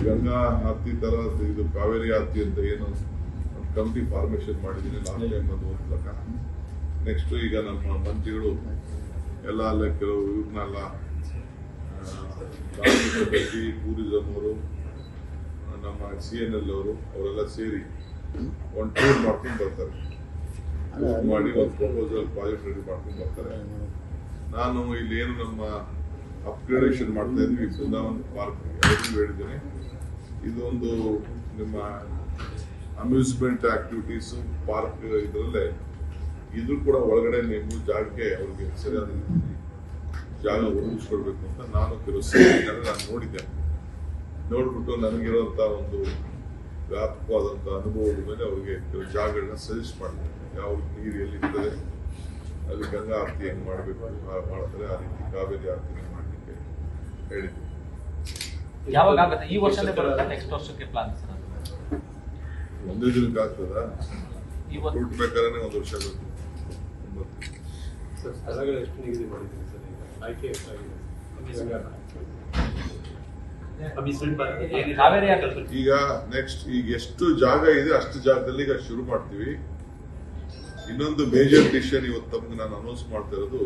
ಗಂಗಾ ಆರತಿ ತರ ಇದು ಕಾವೇರಿ ಆರತಿ ಅಂತ ಏನು ಒಂದು ಕಮಿಟಿ ಫಾರ್ಮೇಶನ್ ಮಾಡಿದ್ದೀನಿ ಲಾಸ್ಟ್ ಟೈಮ್ ಅದು ಮೂಲಕ. ನೆಕ್ಸ್ಟ್ ಈಗ ನಮ್ಮ ಮಂತ್ರಿಗಳು ಎಲ್ಲ ಅಲ್ಲ ಕೆಲವು ಇವ್ರನ್ನೆಲ್ಲ ಟೂರಿಸಂ ಅವರು ನಮ್ಮ CNL ಅವರು ಅವರೆಲ್ಲ ಸೇರಿ ಒಂದು ಟೂರ್ ಮಾಡ್ಕೊಂಡು ಬರ್ತಾರೆ. ಮಾಡಿ ಒಂದು ಪ್ರಪೋಸಲ್ ಪ್ರಾಜೆಕ್ಟ್ ರೆಡಿ ಮಾಡ್ಕೊಂಡು ಬರ್ತಾರೆ. ನಾನು ಇಲ್ಲಿ ಏನು ನಮ್ಮ ಅಪ್ಗ್ರೇಡೇಷನ್ ಮಾಡ್ತಾ ಇದ್ವಿ ಬೃಂದಾವನ್ ಪಾರ್ಕ್ ಹೇಳಿದ್ದೇನೆ. ಇದೊಂದು ನಿಮ್ಮ ಅಮ್ಯೂಸ್ಮೆಂಟ್ ಆಕ್ಟಿವಿಟೀಸ್ ಪಾರ್ಕ್ ಇದರಲ್ಲೇ ಇದು ಕೂಡ ಒಳಗಡೆ ನೀವು ಜಾಗಕ್ಕೆ ಅವ್ರಿಗೆ ಸರಿಯಾದ ಜಾಗ ಒದಗಿಸ್ಕೊಡ್ಬೇಕು ಅಂತ ನಾನು ಕೆಲವು ನಾನು ನೋಡಿದ್ದೆ. ನೋಡ್ಬಿಟ್ಟು ನನಗಿರುವಂತ ಒಂದು ವ್ಯಾಪಕವಾದಂಥ ಅನುಭವದ ಮೇಲೆ ಅವರಿಗೆ ಕೆಲವು ಜಾಗಗಳನ್ನ ಸಜೆಸ್ಟ್ ಮಾಡಿದೆ. ಯಾವ ನೀರು ಎಲ್ಲಿರ್ತದೆ, ಅಲ್ಲಿ ಗಂಗಾ ಆರತಿ ಹೆಂಗ್ ಮಾಡಬೇಕು ಮಾಡ್ತಾರೆ, ಆ ರೀತಿ ಕಾವೇರಿ ಆರತಿ ಮಾಡಲಿಕ್ಕೆ ಹೇಳಿದ್ವಿ. ಯಾವಾಗ ಆಗುತ್ತೆ? ಈ ವರ್ಷನೇ ಬರುತ್ತೆ, ನೆಕ್ಸ್ಟ್ ವರ್ಷಕ್ಕೆ ಪ್ಲಾನ್ ಸರ್? ಒಂದೇ ದಿನಕ್ಕೆ ಆಗ್ತದ? ಹುಟ್ಟಬೇಕಾದ್ರೆ ಒಂದು ವರ್ಷ ಬೇಕು. ಸ್ಥಳಗಳು ಎಷ್ಟು ನಿಗದಿ ಮಾಡಿದ್ದೀವಿ ಸರ್? ಈಗ ಆಯ್ಕೆ ಎಷ್ಟಾಗಿದೆ? ಈಗ ನೆಕ್ಸ್ಟ್ ಈಗ ಎಷ್ಟು ಜಾಗ ಇದೆ ಅಷ್ಟು ಜಾಗದಲ್ಲಿ ಈಗ ಶುರು ಮಾಡ್ತೀವಿ. ಇನ್ನೊಂದು ಮೇಜರ್ ಡಿಸಿಷನ್ ಇವತ್ತು ತಮ್ಗೆ ನಾನು ಅನೌನ್ಸ್ ಮಾಡ್ತಾ ಇರೋದು,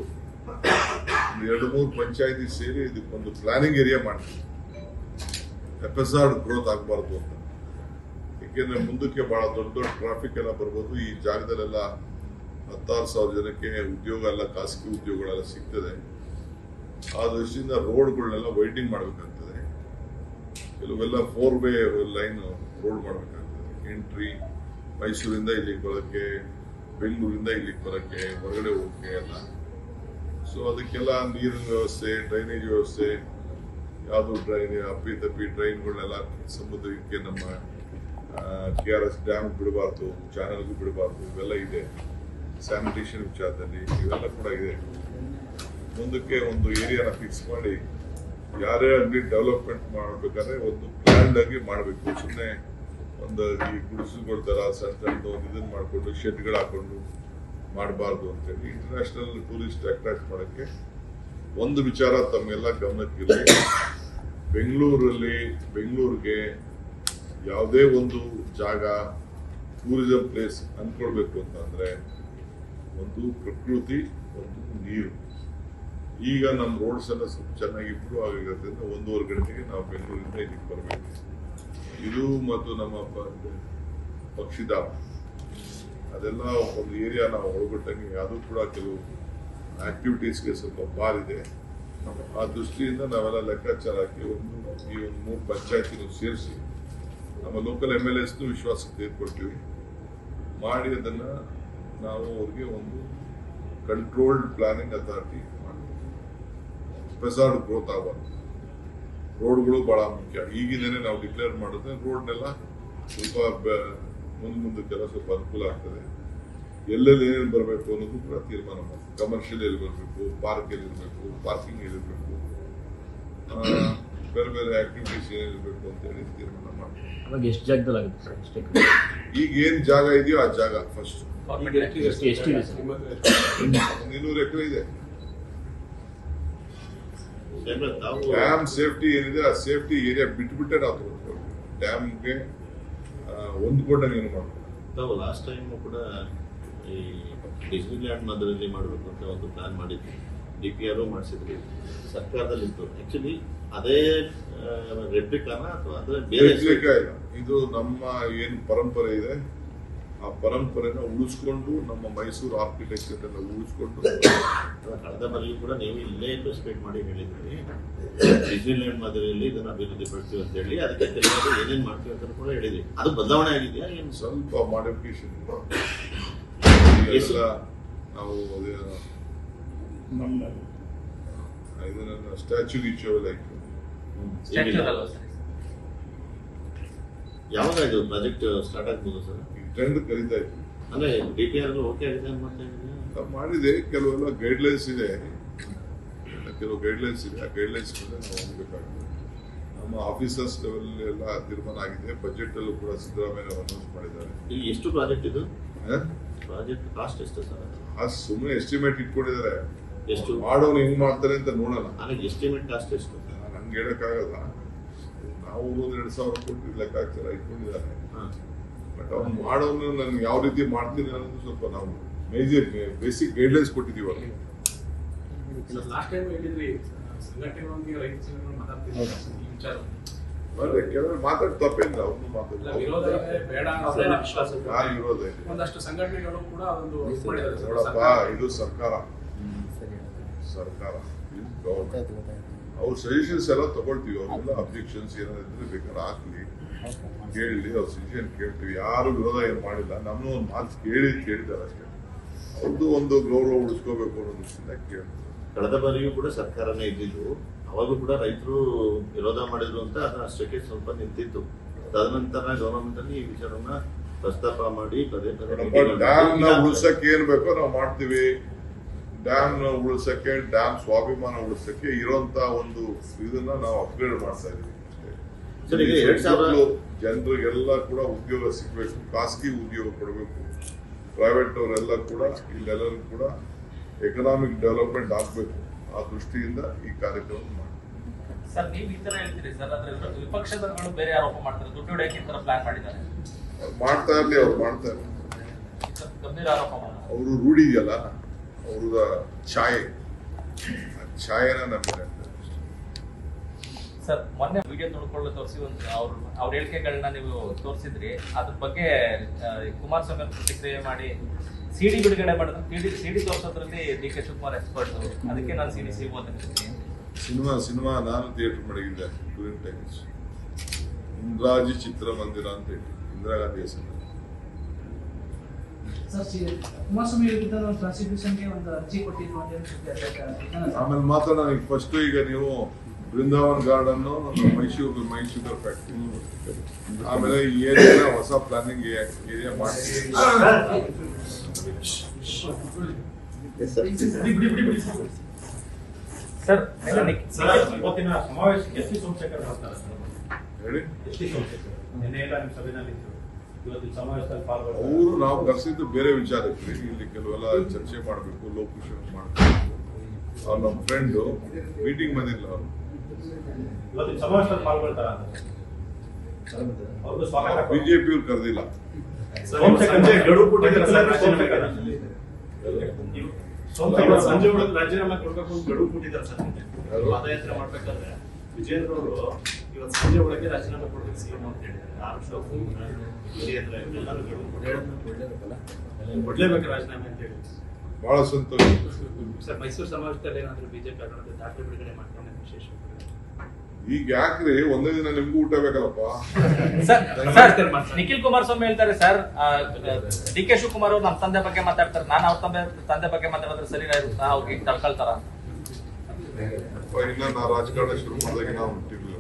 2-3 ಪಂಚಾಯತಿ ಸೇರಿ ಇದಕ್ಕೊಂದು ಪ್ಲಾನಿಂಗ್ ಏರಿಯಾ ಮಾಡ್ತೀವಿ. FSR ಗ್ರೋತ್ ಆಗಬಾರ್ದು ಅಂತ. ಯಾಕೆಂದ್ರೆ ಮುಂದಕ್ಕೆ ಬಹಳ ದೊಡ್ಡ ದೊಡ್ಡ ಟ್ರಾಫಿಕ್ ಎಲ್ಲ ಬರ್ಬೋದು. ಈ ಜಾಗದಲ್ಲೆಲ್ಲ 16,000 ಜನಕ್ಕೆ ಉದ್ಯೋಗ ಎಲ್ಲ ಖಾಸಗಿ ಉದ್ಯೋಗಗಳೆಲ್ಲ ಸಿಗ್ತದೆ. ಆ ದೃಷ್ಟಿಯಿಂದ ರೋಡ್ಗಳನ್ನೆಲ್ಲ ವೈಡ್ನಿಂಗ್ ಮಾಡಬೇಕಾಗ್ತದೆ. ಕೆಲವೆಲ್ಲ 4-ವೇ ಲೈನ್ ರೋಡ್ ಮಾಡಬೇಕಾಗ್ತದೆ. ಎಂಟ್ರಿ ಮೈಸೂರಿಂದ ಇಲ್ಲಿಗೆ ಬರೋಕ್ಕೆ, ಬೆಂಗಳೂರಿಂದ ಇಲ್ಲಿಗೆ ಬರೋಕ್ಕೆ, ಹೊರಗಡೆ ಹೋಗೋಕ್ಕೆ ಎಲ್ಲ. ಸೊ ಅದಕ್ಕೆಲ್ಲ ನೀರಿನ ವ್ಯವಸ್ಥೆ, ಡ್ರೈನೇಜ್ ವ್ಯವಸ್ಥೆ, ಯಾವುದು ಅಪ್ಪಿ ಡ್ರೈನ್ಗಳನ್ನೆಲ್ಲ ಸಮುದ್ರಕ್ಕೆ ನಮ್ಮ KRS ಡ್ಯಾಮ್ ಬಿಡಬಾರ್ದು, ಚಾನಲ್ಗೂ ಬಿಡಬಾರ್ದು, ಇವೆಲ್ಲ ಇದೆ. ಸ್ಯಾನಿಟೇಷನ್ ವಿಚಾರದಲ್ಲಿ ಇವೆಲ್ಲ ಕೂಡ ಇದೆ. ಮುಂದಕ್ಕೆ ಒಂದು ಏರಿಯಾನ ಫಿಕ್ಸ್ ಮಾಡಿ ಯಾರೇ ಆಗಲಿ ಡೆವಲಪ್ಮೆಂಟ್ ಮಾಡಬೇಕಾದ್ರೆ ಒಂದು ಪ್ಲಾನ್ಡ್ ಆಗಿ ಮಾಡಬೇಕು. ಸುಮ್ಮನೆ ಒಂದು ಈ ಗುಡಿಸಲುಗಳ ತರ ಸಣ್ಣ ಸಣ್ಣ ಒಂದು ಇದನ್ನ ಮಾಡಿಕೊಂಡು ಶೆಡ್ಗಳು ಹಾಕೊಂಡು ಮಾಡಬಾರ್ದು ಅಂತೇಳಿ ಇಂಟರ್ನ್ಯಾಷನಲ್ ಟೂರಿಸ್ಟ್ ಅಟ್ರಾಕ್ಟ್ ಮಾಡೋಕ್ಕೆ ಒಂದು ವಿಚಾರ ತಮ್ಮೆಲ್ಲ ಗಮನಕ್ಕಿರಲಿ. ಬೆಂಗಳೂರಿಗೆ ಯಾವುದೇ ಒಂದು ಜಾಗ ಟೂರಿಸಂ ಪ್ಲೇಸ್ ಅನ್ಕೊಳ್ಬೇಕು ಅಂತಂದ್ರೆ ಒಂದು ಪ್ರಕೃತಿ, ಒಂದು ನೀರು. ಈಗ ನಮ್ಮ ರೋಡ್ಸ್ ಎಲ್ಲ ಸ್ವಲ್ಪ ಚೆನ್ನಾಗಿ ಇಂಪ್ರೂವ್ ಆಗಿರೋದ್ರಿಂದ 1:30 ಗಂಟೆಗೆ ನಾವು ಬೆಂಗಳೂರಿಂದ ಇಲ್ಲಿಗೆ ಬರಬೇಕು. ಇದು ಮತ್ತು ನಮ್ಮ ಪಕ್ಷಿಧಾಮ ಅದೆಲ್ಲ ಒಂದು ಏರಿಯಾ ನಾವು ಒಳಗೊಟ್ಟಂಗೆ ಅದು ಕೂಡ ಕೆಲವು ಆಕ್ಟಿವಿಟೀಸ್ಗೆ ಸ್ವಲ್ಪ ಬಾರಿದೆ. ಆ ದೃಷ್ಟಿಯಿಂದ ನಾವೆಲ್ಲ ಲೆಕ್ಕಾಚಾರ ಹಾಕಿ ಈ ಒಂದು 3 ಪಂಚಾಯತಿನೂ ಸೇರಿಸಿ ನಮ್ಮ ಲೋಕಲ್ MLAs ವಿಶ್ವಾಸಕ್ಕೆ ತೆಗೆದುಕೊಳ್ತೀವಿ. ಮಾಡಿ ಅದನ್ನ ನಾವು ಅವ್ರಿಗೆ ಒಂದು ಕಂಟ್ರೋಲ್ಡ್ ಪ್ಲಾನಿಂಗ್ ಅಥಾರಿಟಿ ಮಾಡಬೇಕು. FSR ಗ್ರೋತ್ ಆಗಬಾರ್ದು. ರೋಡ್ಗಳು ಬಹಳ ಮುಖ್ಯ. ಈಗಿಂದನೇ ನಾವು ಡಿಕ್ಲೇರ್ ಮಾಡಿದ್ರೆ ರೋಡ್ನೆಲ್ಲ ಸ್ವಲ್ಪ ಮುಂದಕ್ಕೆಲ್ಲ ಸ್ವಲ್ಪ ಅನುಕೂಲ ಆಗ್ತದೆ. ಎಲ್ಲೆಲ್ಲಿ ಏನೇನು ಬರಬೇಕು ಅನ್ನೋದು ಕೂಡ ತೀರ್ಮಾನ ಮಾಡಿ. ಕಮರ್ಷಿಯಲ್ ಎಲ್ಲಿ ಬರಬೇಕು, ಪಾರ್ಕ್ ಎಲ್ಲಿ ಇರಬೇಕು, ಪಾರ್ಕಿಂಗ್ ಎಲ್ಲಿರಬೇಕು, ಬೇರೆ ಬೇರೆ ಆಕ್ಟಿವಿಟೀಸ್ ಏನಿರಬೇಕು ಅಂತ ಹೇಳಿ ತೀರ್ಮಾನ ಮಾಡಿ. ಎಷ್ಟು ಜಾಗದಲ್ಲಿ ಆಗುತ್ತೆ ಸರ್? ಈಗ ಏನ್ ಜಾಗ ಇದೆಯೋ ಆ ಜಾಗ ಫಸ್ಟ್. 200 ಎಕರೆ ಇದೆ. ಡ್ಯಾಮ್ ಸೇಫ್ಟಿ ಏನಿದೆ ಆ ಸೇಫ್ಟಿ ಏರಿಯಾ ಬಿಟ್ಬಿಟ್ಟೆ ನಾವು ತಗೊಳ್ತೀವಿ. ಡ್ಯಾಮ್ಗೆ ಹೊಂದ್ಕೊಂಡಂಗೆ ಏನು ಮಾಡ್ತೀವಿ. ನಾವು ಲಾಸ್ಟ್ ಟೈಮ್ ಕೂಡ ಈ ಡಿಸ್ನಿಲ್ಯಾಂಡ್ ಮಧ್ಯದಲ್ಲಿ ಮಾಡಬೇಕು ಅಂತ ಒಂದು ಪ್ಲಾನ್ ಮಾಡಿದ್ವಿ. DPR ಮಾಡಿಸಿದ್ವಿ, ಸರ್ಕಾರದಲ್ಲಿತ್ತು. ಆಕ್ಚುಲಿ ಅದೇ ರೆಪ್ಲಿಕಾನ ಅಥವಾ ಅದೇ ಬೇರೆ ರೆಪ್ಲಿಕಾ ಇಲ್ಲ. ಇದು ನಮ್ಮ ಏನು ಪರಂಪರೆ ಇದೆ ಆ ಪರಂಪರೆನ ಉಳಿಸ್ಕೊಂಡು ನಮ್ಮ ಮೈಸೂರು ಆರ್ಕಿಟೆಕ್ಚರ್ ಎಲ್ಲ ಉಳಿಸ್ಕೊಂಡು ಕಳೆದ ಬಾರಿಯೂ ಕೂಡ ನೀವು ಇಲ್ಲೇ ಇನ್ವೆಸ್ಟ್ಮೆಂಟ್ ಮಾಡಿ ಹೇಳಿದ್ರಿ ಡಿಸ್ನಿಲ್ಯಾಂಡ್ ಮಾದರಿಯಲ್ಲಿ ಇದನ್ನ ಅಭಿವೃದ್ಧಿ ಪಡ್ತೀವಿ ಅಂತ ಹೇಳಿ. ಅದಕ್ಕೆ ಕೆಲವರು ಏನೇನು ಮಾಡ್ತೀವಿ ಅಂತ ಕೂಡ ಹೇಳಿದ್ವಿ. ಅದು ಬದಲಾವಣೆ ಆಗಿದೆಯಾ? ಏನು ಸ್ವಲ್ಪ ಮಾಡಿಫಿಕೇಶನ್ ನಾವು ಇದನ್ನ ಸ್ಟ್ಯಾಚ್ಯೂ ಗಿಚ್ಯೂವೆಲ್ಲ ಯಾವಾಗ ಇದು ಪ್ರಾಜೆಕ್ಟ್ ಸ್ಟಾರ್ಟ್ ಆಗ್ಬೋದು ಸರ್? ಟ್ರೆಂಡ್ ಕರೀತಾ ಇದ್ವಿ. ಅಂದ್ರೆ DPR ಓಕೆ ಆಗಿದೆ ಮಾಡಿದೆ. ಕೆಲವೆಲ್ಲ ಗೈಡ್ಲೈನ್ಸ್ ಇದೆ, ಕೆಲವು ಗೈಡ್ಲೈನ್ಸ್ ಇದೆ. ಆ ಗೈಡ್ಲೈನ್ಸ್ ಮೇಲೆ ನಾವು ಹೋಗ್ಬೇಕಾಗ್ತದೆ. ನಮ್ಮ ಆಫೀಸರ್ಸ್ ಲೆವೆಲ್ ಎಲ್ಲ ತೀರ್ಮಾನ ಆಗಿದೆ. ಬಜೆಟ್ ಅಲ್ಲೂ ಕೂಡ ಸಿದ್ದರಾಮಯ್ಯ ಅನೌನ್ಸ್ ಮಾಡಿದ್ದಾರೆ. ಇಲ್ಲಿ ಎಷ್ಟು ಪ್ರಾಜೆಕ್ಟ್ ಇದು? ಪ್ರಾಜೆಕ್ಟ್ ಕಾಸ್ಟ್ ಎಷ್ಟು ಸರ್? ಸುಮ್ಮನೆ ಎಸ್ಟಿಮೇಟ್ ಇಟ್ಕೊಂಡಿದ್ದಾರೆ. ಎಷ್ಟು ಮಾಡೋನು ಹೆಂಗ್ ಮಾಡ್ತಾರೆ ಅಂತ ನೋಡೋಣ. ಎಸ್ಟಿಮೇಟ್ ಕಾಸ್ಟ್ ಎಷ್ಟು? ನಂಗೆ ಹೇಳಕ್ಕಾಗಲ್ಲ. ಅವರು 2,000 ಕೋಟಿ ಲೆಕ್ಕಾಚಾರ ಇಟ್ಕೊಂಡಿದ್ದಾರೆ. ಹಾ. ಬಟ್ ಅವ್ನು ಮಾಡೋನು ನನ್ಗೆ ಯಾವ ರೀತಿ ಮಾಡ್ತೀನಿ ಅನ್ನೋದು ಸ್ವಲ್ಪ ನಾವು ಮೇಜರ್ ಬೇಸಿಕ್ ಗೈಡ್ಲೈನ್ಸ್ ಕೊಟ್ಟಿದ್ದೀವಿ ಅವ್ರಿಗೆ. ಲಾಸ್ಟ್ ಟೈಮ್ ಹೇಳಿದ್ರಿ ಸಂಘಟನೆಗಳಿಗೆ ರೈತ ಸಂಘಟನೆ ಮಾತಾಡ್ತಿದ್ರು ಈ ವಿಚಾರ. ಕೆಲವರು ಮಾತಾಡ್ ತಪ್ಪೇನಿಲ್ಲ, ಅವ್ರನ್ನು ಇಲ್ಲ, ವಿರೋಧ ಇದೆ, ಬೇಡ ಅನ್ನೋ ವಿಶ್ವಾಸ ಇದೆ. ಯಾರು ವಿರೋಧ ಇದೆ? ಒಂದಷ್ಟು ಸಂಘಟನೆಗಳು ಕೂಡ ಅದೊಂದು ಇದು ಮಾಡಿದ್ದಾರೆ ಸರ್. ನೋಡಪ್ಪ, ಇದು ಸರ್ಕಾರ, ಇದು ಗವರ್ಮೆಂಟ್. ಅವ್ರ ಸಜೆಷನ್ಸ್ ಎಲ್ಲ ತಗೊಳ್ತೀವಿ. ಅವ್ರೆಲ್ಲ ಅಬ್ಜೆಕ್ಷನ್ಸ್ ಏನಾದ್ರು ಬೇಕಾದ್ರೆ ಹಾಕ್ಲಿ, ಕೇಳಲಿ, ಅವ್ರ ಸಜೆಷನ್ ಕೇಳ್ತೀವಿ. ಯಾರು ವಿರೋಧ ಏನು ಮಾಡಿಲ್ಲ. ನಮ್ಮನ್ನು ಒಂದು ಮಾತು ಕೇಳಿದ್ದಾರೆ ಅಷ್ಟೇ. ಅವ್ರದ್ದು ಒಂದು ಗೌರವ ಉಳಿಸ್ಕೋಬೇಕು ಅನ್ನೋ ದೃಷ್ಟಿಯಿಂದ ಕೇಳ್ತೀವಿ. ಕಳೆದ ಬಾರಿಯೂ ಕೂಡ ಸರ್ಕಾರನೇ ಇದ್ದಿದ್ದು, ಅವಾಗೂ ಕೂಡ ರೈತರು ವಿರೋಧ ಮಾಡಿದ್ರು ಅಂತ ಅದನ್ನ ಅಷ್ಟಕ್ಕೆ ಸ್ವಲ್ಪ ನಿಂತಿತ್ತು. ತದನಂತರ ಗವರ್ಮೆಂಟ್ ಅಲ್ಲಿ ಈ ವಿಚಾರವನ್ನ ಪ್ರಸ್ತಾಪ ಮಾಡಿ ಪದೇ ಡ್ಯಾಮ್ ನ ಉಳಿಸಕ್ಕೆ ಏನ್ ಬೇಕೋ ನಾವು ಮಾಡ್ತೀವಿ. ಡ್ಯಾಮ್ ನ ಉಳಿಸಕ್ಕೆ, ಡ್ಯಾಮ್ ಸ್ವಾಭಿಮಾನ ಉಳಿಸಕ್ಕೆ ಇರೋಂತ ಒಂದು ಇದನ್ನ ನಾವು ಅಪ್ಗ್ರೇಡ್ ಮಾಡ್ತಾ ಇದೀವಿ ಅಷ್ಟೇ. ಜನರಿಗೆಲ್ಲ ಕೂಡ ಉದ್ಯೋಗ ಸಿಗ್ಬೇಕು, ಖಾಸಗಿ ಉದ್ಯೋಗ ಕೊಡಬೇಕು, ಪ್ರೈವೇಟ್ ಅವರೆಲ್ಲ ಕೂಡ ಇಲ್ಲೆಲ್ಲರೂ ಕೂಡ ಎಕನಾಮಿಕ್ ಡೆವಲಪ್ಮೆಂಟ್ ಆಗ್ಬೇಕು. ಆ ದೃಷ್ಟಿಯಿಂದ ಈ ಕಾರ್ಯಕ್ರಮ ಮಾಡಿ. ಸರ್, ನೀವು ಈ ತರ ಹೇಳ್ತೀರಿ ಸರ್, ಆದ್ರೆ ವಿಪಕ್ಷದವರು ಬೇರೆ ಆರೋಪ ಮಾಡ್ತಾರೆ, ದುಡ್ಡು ಹೊಡೆಯಕ್ಕೆ ಈ ತರ ಪ್ಲಾನ್ ಮಾಡಿದ್ದಾರೆ. ಅವ್ರು ಮಾಡ್ತಾ ಇರ್ಲಿ, ಅವ್ರು ಮಾಡ್ತಾ ಇರ್ಲಿ. ಗಂಭೀರ ಆರೋಪ ಮಾಡ್ತಾರೆ. ಅವರು ರೂಢಿ ಇದೆಯಲ್ಲ, ಅವ್ರದ ಛಾಯೆ, ಆ ಛಾಯೆನ ನಮಗೆ. ಸರ್, ಮೊನ್ನೆ ವಿಡಿಯೋ ನೋಡ್ಕೊಳ್ಳೋ ತೋರಿಸಿ ಅವ್ರ ಹೇಳಿಕೆಗಳನ್ನ ನೀವು ತೋರಿಸಿದ್ರಿ. ಅದ್ರ ಬಗ್ಗೆ ಕುಮಾರಸ್ವಾಮಿ ಅವರು ಪ್ರತಿಕ್ರಿಯೆ ಮಾಡಿ ಸಿಡಿ ಬಿಡುಗಡೆ ಮಾಡಿದ್ರೆ ಸಿಡಿ ತೋರಿಸೋದ್ರಲ್ಲಿ ಡಿ.ಕೆ. ಶಿವಕುಮಾರ್ ಎಕ್ಸ್ಪರ್ಟ್, ಅದಕ್ಕೆ ನಾನು ಸಿಡಿ ಸಿಗು ಅಂತ ಸಿನಿಮಾ ನಾನು ಥಿಯೇಟರ್ ಮಾಡಿದ್ದೆ ಡ್ಯೂರಿಂಗ್ ಟೈಮ್ಸ್. ಇಂದ್ರಾಜಿ ಚಿತ್ರಮಂದಿರ ಅಂತ ಹೇಳಿ ಇಂದಿರಾ ಗಾಂಧಿ ಹೆಸರು. ಕುಮಾರಸ್ವಾಮಿ ವಿರುದ್ಧ ಪ್ರಾಸಿಕ್ಯೂಷನ್ಗೆ ಒಂದು ಅರ್ಜಿ ಕೊಟ್ಟಿದ್ರು ಅಂತ ಆಮೇಲೆ ಮಾತಾಡೋಣ. ಈಗ ಫಸ್ಟ್ ಈಗ ನೀವು ಬೃಂದಾವನ್ ಗಾರ್ಡನ್, ಮೈಸೂರು ಫ್ಯಾಕ್ಟ್ರಿ, ಆಮೇಲೆ ಈ ಏರಿಯಾ ಹೊಸ ಪ್ಲಾನಿಂಗ್ ಏರಿಯಾ ಮಾಡ್ತೀವಿ. ಸರ್, ಇವತ್ತಿನ ಸಮಾವೇಶಕ್ಕೆ ಎಸ್ ಟಿ ಸೋಮಶೇಖರ್ ಬರ್ತಾರೆ ಹೇಳಿ. ಎಸ್ ಟಿ ಸೋಮಶೇಖರ್ ನಿನ್ನೆ ಎಲ್ಲ ನಿಮ್ಮ ಸಭೆಯಲ್ಲಿ ಇವತ್ತಿನ ಸಮಾವೇಶದಲ್ಲಿ ಪಾಲ್ಗೊಳ್ತಾರೆ. ಅವರು ನಾವು ಕರೆಸಿದ್ದು ಬೇರೆ ವಿಚಾರಕ್ಕೆ, ಇಲ್ಲಿ ಕೆಲವೆಲ್ಲ ಚರ್ಚೆ ಮಾಡಬೇಕು, ಲೋಕುಷನ್ ಮಾಡಬೇಕು. ಅವ್ರು ನಮ್ಮ ಫ್ರೆಂಡ್ ಮೀಟಿಂಗ್ ಬಂದಿಲ್ಲ. ಅವರು ಇವತ್ತಿನ ಸಮಾವೇಶದಲ್ಲಿ ಪಾಲ್ಗೊಳ್ತಾರ ಅಂತ ಅವ್ರಿಗೂ ಸ್ವಾಗತ. ಬಿಜೆಪಿ ಅವ್ರು ಕರೆದಿಲ್ಲ. ಸಂಜೆ ಒಳಗೆ ರಾಜೀನಾಮೆ ಕೊಡ್ಬೇಕು ಅಂತ ಗಡುವು ಕೊಟ್ಟಿದ್ದಾರೆ ಸರ್. ಪಾದಯಾತ್ರೆ ಮಾಡ್ಬೇಕಾದ್ರೆ ವಿಜೇಂದ್ರ ಅವರು ಇವತ್ತು ಸಂಜೆ ಒಳಗೆ ರಾಜೀನಾಮೆ ಕೊಡ್ಬೇಕು ಸಿಎಂ ಅಂತ ಹೇಳಿದ್ದಾರೆ. ಎಲ್ಲರೂ ಗಡುವು ಕೊಡ್ಲೇಬೇಕು ರಾಜೀನಾಮೆ ಅಂತ ಹೇಳಿ. ಬಹಳ ಸಂತೋಷ ಸರ್, ಮೈಸೂರು ಸಮಾವೇಶದಲ್ಲಿ ಏನಾದ್ರು ಬಿಜೆಪಿ ಆಗಣದ ದಾಖಲೆ ಬಿಡುಗಡೆ ಮಾಡ್ತಾರೆ ವಿಶೇಷ. ಈಗ ಯಾಕ್ರಿ ಒಂದೇ ದಿನ ನಿಮ್ಗೂ ಊಟ ಬೇಕಲ್ಲಪ್ಪ. ಸರ್, ನಿಖಿಲ್ ಕುಮಾರಸ್ವಾಮಿ ಹೇಳ್ತಾರೆ ಸರ್, ಡಿ.ಕೆ. ಶಿವಕುಮಾರ್ ಅವರು ನಮ್ಮ ತಂದೆ ಬಗ್ಗೆ ಮಾತಾಡ್ತಾರೆ, ನಾನು ಅವ್ರ ತಂದೆ ಬಗ್ಗೆ ಮಾತಾಡಿದ್ರೆ ಸರಿ ಇರುತ್ತಾ, ಅವ್ರಿಗೆ ತಳ್ಕೊಳ್ತಾರ? ಇನ್ನ ನಾ ರಾಜಕಾರಣ ಶುರು ಮಾಡಿದಾಗ ನಾವು ಹುಟ್ಟಿರ್ಲಿಲ್ಲ.